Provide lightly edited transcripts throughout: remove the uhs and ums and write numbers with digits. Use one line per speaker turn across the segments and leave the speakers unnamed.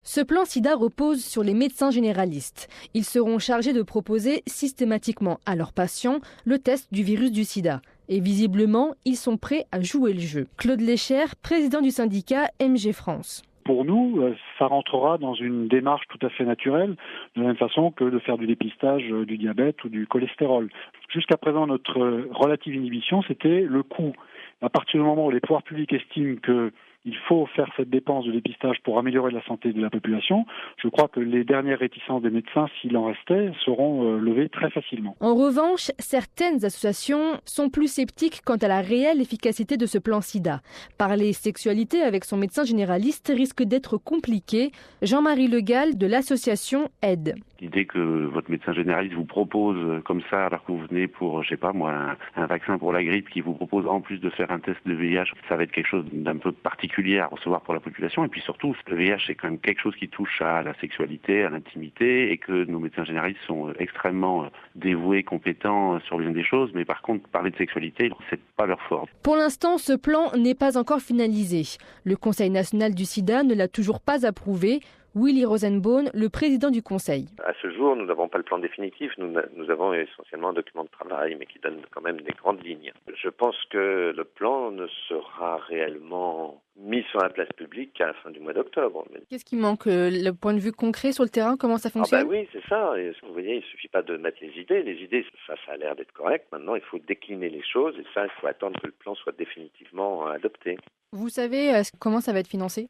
Ce plan SIDA repose sur les médecins généralistes. Ils seront chargés de proposer systématiquement à leurs patients le test du virus du sida. Et visiblement, ils sont prêts à jouer le jeu. Claude Lécher, président du syndicat MG France.
Pour nous, ça rentrera dans une démarche tout à fait naturelle, de la même façon que de faire du dépistage du diabète ou du cholestérol. Jusqu'à présent, notre relative inhibition, c'était le coût. À partir du moment où les pouvoirs publics estiment qu'il faut faire cette dépense de dépistage pour améliorer la santé de la population, je crois que les dernières réticences des médecins, s'il en restait, seront levées très facilement.
En revanche, certaines associations sont plus sceptiques quant à la réelle efficacité de ce plan SIDA. Parler sexualité avec son médecin généraliste risque d'être compliqué. Jean-Marie Legal de l'association AIDE.
L'idée que votre médecin généraliste vous propose comme ça, alors que vous venez pour, je sais pas moi, un vaccin pour la grippe, qui vous propose en plus de faire un test de VIH, ça va être quelque chose d'un peu particulier à recevoir pour la population. Et puis surtout, le VIH, c'est quand même quelque chose qui touche à la sexualité, à l'intimité, et que nos médecins généralistes sont extrêmement dévoués, compétents sur bien des choses. Mais par contre, parler de sexualité, c'est pas leur fort.
Pour l'instant, ce plan n'est pas encore finalisé. Le Conseil national du sida ne l'a toujours pas approuvé. Willy Rosenbaum, le président du Conseil.
À ce jour, nous n'avons pas le plan définitif. Nous avons essentiellement un document de travail, mais qui donne quand même des grandes lignes. Je pense que le plan ne sera réellement mis sur la place publique qu'à la fin du mois d'octobre.
Qu'est-ce qui manque? Le point de vue concret sur le terrain, comment ça fonctionne?
Oui, c'est ça. Et vous voyez, il ne suffit pas de mettre les idées. Les idées, ça a l'air d'être correct. Maintenant, il faut décliner les choses et ça, il faut attendre que le plan soit définitivement adopté.
Vous savez comment ça va être financé?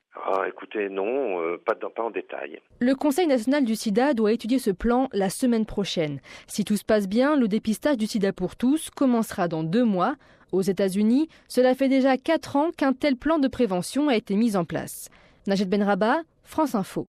Écoutez, non, pas en détail.
Le Conseil national du sida doit étudier ce plan la semaine prochaine. Si tout se passe bien, le dépistage du sida pour tous commencera dans 2 mois. Aux États-Unis, cela fait déjà 4 ans qu'un tel plan de prévention a été mis en place. Najed Benrabah, France Info.